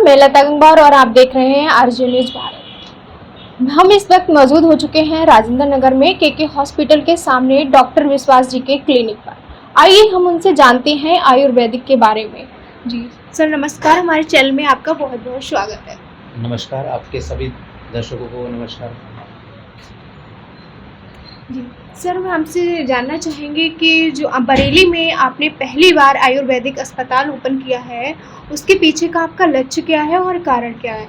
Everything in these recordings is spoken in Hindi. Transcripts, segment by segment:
मैं लता गंगवार और आप देख रहे हैं आरजे न्यूज भारत। हम इस वक्त मौजूद हो चुके हैं राजेंद्र नगर में के हॉस्पिटल के सामने डॉक्टर विश्वास जी के क्लिनिक पर। आइए हम उनसे जानते हैं आयुर्वेदिक के बारे में। जी सर नमस्कार, हमारे चैनल में आपका बहुत बहुत स्वागत है। नमस्कार, आपके सभी दर्शकों को नमस्कार। जी सर, मैं आपसे जानना चाहेंगे कि जो बरेली में आपने पहली बार आयुर्वेदिक अस्पताल ओपन किया है, उसके पीछे का आपका लक्ष्य क्या है और कारण क्या है?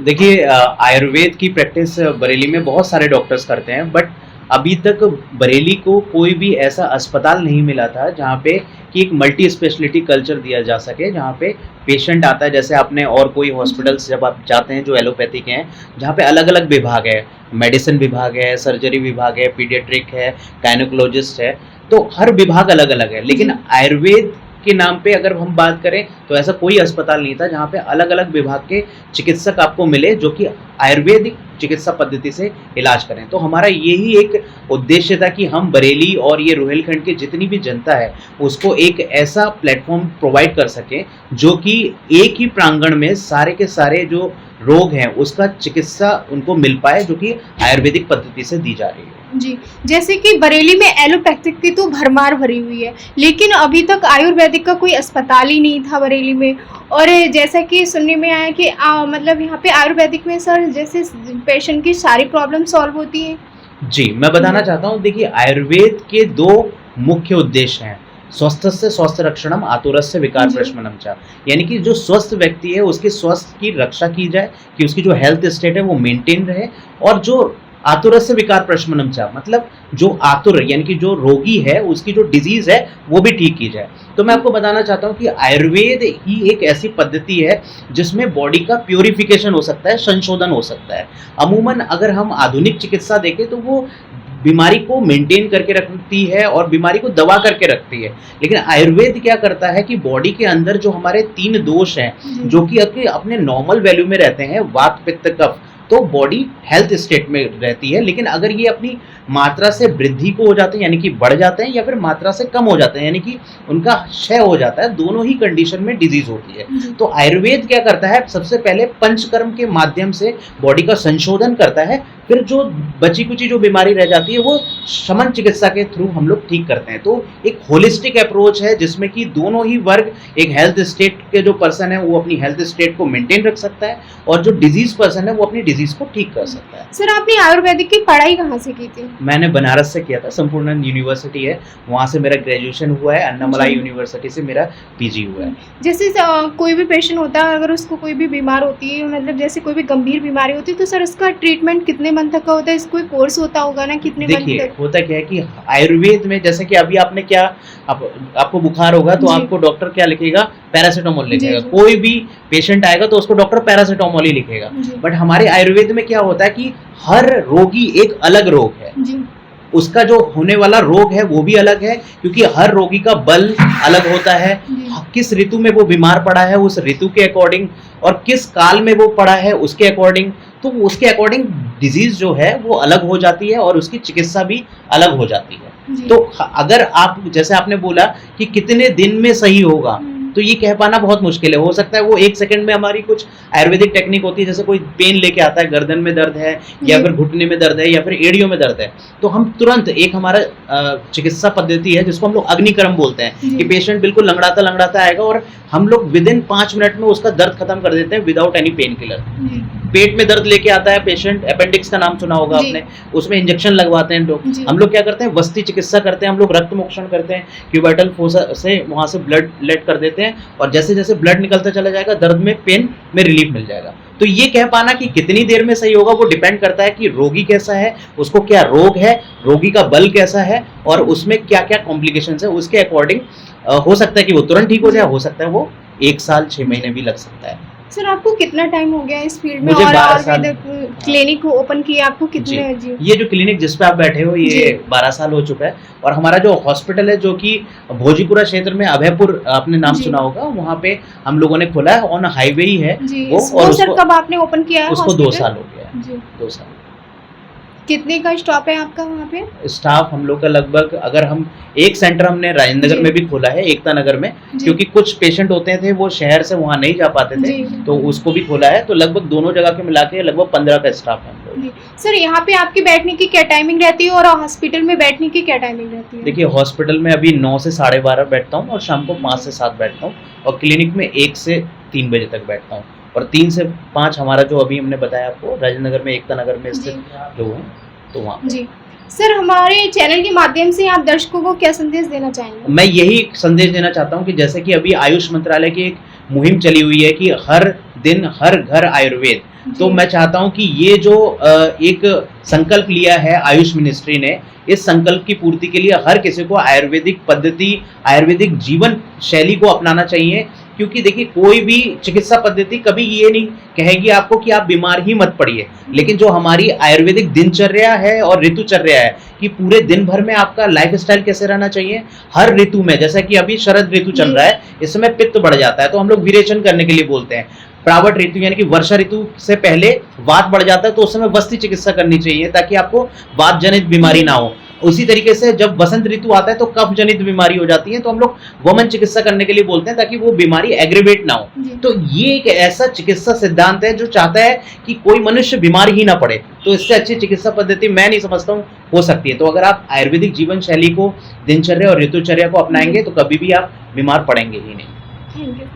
देखिए, आयुर्वेद की प्रैक्टिस बरेली में बहुत सारे डॉक्टर्स करते हैं, बट अभी तक बरेली को कोई भी ऐसा अस्पताल नहीं मिला था जहाँ पे कि एक मल्टी स्पेशलिटी कल्चर दिया जा सके, जहाँ पे पेशेंट आता है। जैसे आपने और कोई हॉस्पिटल्स जब आप जाते हैं जो एलोपैथिक हैं, जहाँ पे अलग अलग विभाग है, मेडिसिन विभाग है, सर्जरी विभाग है, पीडियाट्रिक है, गायनोकोलॉजिस्ट है, तो हर विभाग अलग अलग है। लेकिन आयुर्वेद के नाम पे अगर हम बात करें तो ऐसा कोई अस्पताल नहीं था जहाँ पे अलग अलग विभाग के चिकित्सक आपको मिले जो कि आयुर्वेदिक चिकित्सा पद्धति से इलाज करें। तो हमारा यही एक उद्देश्य था कि हम बरेली और ये रोहिलखंड की जितनी भी जनता है उसको एक ऐसा प्लेटफॉर्म प्रोवाइड कर सकें जो कि एक ही प्रांगण में सारे के सारे जो रोग हैं उसका चिकित्सा उनको मिल पाए, जो कि आयुर्वेदिक पद्धति से दी जा रही है। जी, जैसे कि बरेली में एलोपैथिक की तो भरमार भरी हुई है, लेकिन अभी तक आयुर्वेदिक का कोई अस्पताल ही नहीं था बरेली में। और जैसा कि सुनने में आया कि मतलब यहाँ पे आयुर्वेदिक में सर जैसे पेशेंट की सारी प्रॉब्लम सॉल्व होती है। जी, मैं बताना चाहता हूँ, देखिए आयुर्वेद के दो मुख्य उद्देश्य हैं। स्वस्थस्य स्वस्थ रक्षणम, आतुरस्य विकार प्रशमनम च। यानी कि जो स्वस्थ व्यक्ति है उसके स्वास्थ्य की रक्षा की जाए, कि उसकी जो हेल्थ स्टेट है वो मेंटेन रहे, और जो आतुरस्य विकार प्रशमनम च, मतलब जो आतुर यानी कि जो रोगी है उसकी जो डिजीज है वो भी ठीक की जाए। तो मैं आपको बताना चाहता हूँ कि आयुर्वेद ही एक ऐसी पद्धति है जिसमें बॉडी का प्योरिफिकेशन हो सकता है, संशोधन हो सकता है। अमूमन अगर हम आधुनिक चिकित्सा देखें तो वो बीमारी को मेंटेन करके रखती है और बीमारी को दबा करके रखती है, लेकिन आयुर्वेद क्या करता है कि बॉडी के अंदर जो हमारे 3 दोष हैं जो कि अपने नॉर्मल वैल्यू में रहते हैं, वात पित्त कफ, तो बॉडी हेल्थ स्टेट में रहती है। लेकिन अगर ये अपनी मात्रा से वृद्धि को हो जाते हैं यानी कि बढ़ जाते हैं, या फिर मात्रा से कम हो जाते हैं यानी कि उनका क्षय हो जाता है, दोनों ही कंडीशन में डिजीज होती है। तो आयुर्वेद क्या करता है, सबसे पहले पंचकर्म के माध्यम से बॉडी का संशोधन करता है, फिर जो बची कुची जो बीमारी रह जाती है वो शमन चिकित्सा के थ्रू हम लोग ठीक करते हैं। तो एक होलिस्टिक अप्रोच है जिसमें कि दोनों ही वर्ग, एक हेल्थ स्टेट के जो पर्सन है वो अपनी हेल्थ स्टेट को मेंटेन रख सकता है, और जो डिजीज पर्सन है वो अपनी डिजीज को ठीक कर सकता है। सर आपने आयुर्वेदिक की पढ़ाई कहाँ से की थी? मैंने बनारस से किया था, संपूर्ण यूनिवर्सिटी है, वहाँ से मेरा ग्रेजुएशन हुआ है, अन्नामलाई यूनिवर्सिटी से मेरा पीजी हुआ है। जैसे कोई भी पेशेंट होता है, अगर उसको कोई भी बीमार होती है, मतलब जैसे कोई भी गंभीर बीमारी होती है, तो सर उसका ट्रीटमेंट कितने मंथ तक का होता है? इसका कोई कोर्स होता होगा ना, कितने मंथ तक? देखिए होता क्या है कि आयुर्वेद में जैसे कि अभी आपने क्या आपको बुखार होगा तो आपको डॉक्टर क्या लिखेगा, पैरासीटामोल लिखेगा। कोई भी पेशेंट आएगा तो उसको डॉक्टर पैरासीटामोल ही लिखेगा। बट हमारे आयुर्वेद में क्या होता है कि हर रोगी एक अलग रोग है, उसका जो होने वाला रोग है वो भी अलग है, क्योंकि हर रोगी का बल अलग होता है, किस ऋतु में वो बीमार पड़ा है उस ऋतु के अकॉर्डिंग, और किस काल में वो पड़ा है उसके अकॉर्डिंग, तो उसके अकॉर्डिंग डिजीज जो है वो अलग हो जाती है और उसकी चिकित्सा भी अलग हो जाती है। तो अगर आप जैसे आपने बोला कि कितने दिन में सही होगा, तो ये कह पाना बहुत मुश्किल है। हो सकता है वो 1 सेकंड में, हमारी कुछ आयुर्वेदिक टेक्निक होती है, जैसे कोई पेन लेके आता है, गर्दन में दर्द है या फिर घुटने में दर्द है या फिर एड़ियों में दर्द है, तो हम तुरंत एक हमारा चिकित्सा पद्धति है जिसको हम लोग अग्निकर्म बोलते हैं, कि पेशेंट बिल्कुल लंगड़ाता लंगड़ाता आएगा और हम लोग विदिन 5 मिनट में उसका दर्द खत्म कर देते हैं विदाउट एनी पेन किलर। पेट में दर्द लेके आता है पेशेंट, अपेंडिक्स का नाम सुना होगा आपने, उसमें इंजेक्शन लगवाते हैं लोग। हम लोग क्या करते हैं, वस्ती चिकित्सा करते हैं, हम लोग रक्त मोक्षण करते हैं, क्यूबाइटल फोसा से वहां से ब्लड लेट कर देते हैं, और जैसे जैसे ब्लड निकलता चला जाएगा दर्द में, पेन में रिलीफ मिल जाएगा। तो ये कह पाना कि कितनी देर में सही होगा वो डिपेंड करता है कि रोगी कैसा है, उसको क्या रोग है, रोगी का बल कैसा है, और उसमें क्या क्या कॉम्प्लिकेशंस है, उसके अकॉर्डिंग हो सकता है कि वो तुरंत ठीक हो जाए, हो सकता है वो 1 साल 6 महीने भी लग सकता है। सर आपको कितना टाइम हो गया इस फील्ड में? मुझे और 12 साल क्लिनिक ओपन किया आपको कितने? जी। ये जो क्लिनिक जिस पे आप बैठे हो ये 12 साल हो चुका है, और हमारा जो हॉस्पिटल है जो कि भोजीपुरा क्षेत्र में अभयपुर, आपने नाम सुना होगा, वहाँ पे हम लोगों ने खोला है, ऑन हाईवे ही है वो। और सर कब आपने ओपन किया है? उसको 2 साल हो गया है। 2 साल। कितने का स्टॉप है आपका वहाँ पे? स्टाफ हम लोग का लगभग, अगर हम एक सेंटर हमने राजेंद्र नगर जी। में भी खोला है, एकता नगर में, जी। क्योंकि कुछ पेशेंट होते थे वो शहर से वहाँ नहीं जा पाते थे, जी। तो उसको भी खोला है। तो लगभग दोनों जगह के मिला के लगभग 15 का स्टाफ है हम लोग। जी। सर यहाँ पे आपकी बैठने की क्या टाइमिंग रहती है और हॉस्पिटल में बैठने की क्या टाइमिंग रहती है? देखिए, हॉस्पिटल में अभी 9 से 12:30 बैठता हूँ और शाम को 5 से 7 बैठता हूँ, और क्लिनिक में 1 से 3 बजे तक बैठता हूँ, और 3 से 5 हमारा जो अभी हमने बताया आपको राजेंद्र नगर में, एकता नगर में स्थित जो है, तो वहाँ पे। जी। सर हमारे चैनल के माध्यम से आप दर्शकों को क्या संदेश देना चाहेंगे? मैं यही संदेश देना चाहता हूँ कि जैसे कि अभी आयुष मंत्रालय की एक मुहिम चली हुई है कि हर दिन हर घर आयुर्वेद, तो जी। मैं चाहता हूँ कि ये जो एक संकल्प लिया है आयुष मिनिस्ट्री ने, इस संकल्प की पूर्ति के लिए हर किसी को आयुर्वेदिक पद्धति, आयुर्वेदिक जीवन शैली को अपनाना चाहिए। क्योंकि देखिए, कोई भी चिकित्सा पद्धति कभी ये नहीं कहेगी आपको कि आप बीमार ही मत पड़िए, लेकिन जो हमारी आयुर्वेदिक दिनचर्या है और ऋतुचर्या है कि पूरे दिन भर में आपका लाइफस्टाइल कैसे रहना चाहिए, हर ऋतु में, जैसा कि अभी शरद ऋतु चल रहा है, इस समय पित्त बढ़ जाता है, तो हम लोग विरेचन करने के लिए बोलते हैं। प्रावट ऋतु यानी कि वर्षा ऋतु से पहले वात बढ़ जाता है, तो उस समय वस्ती चिकित्सा करनी चाहिए ताकि आपको वात जनित बीमारी ना हो। उसी तरीके से जब बसंत ऋतु आता है तो कफ जनित बीमारी हो जाती है, तो हम लोग वमन चिकित्सा करने के लिए बोलते हैं ताकि वो बीमारी एग्रीवेट ना हो। तो ये एक ऐसा चिकित्सा सिद्धांत है जो चाहता है कि कोई मनुष्य बीमार ही ना पड़े, तो इससे अच्छी चिकित्सा पद्धति मैं नहीं समझता हूँ हो सकती है। तो अगर आप आयुर्वेदिक जीवन शैली को, दिनचर्या और ऋतुचर्या को अपनाएंगे तो कभी भी आप बीमार पड़ेंगे ही नहीं। Thank you.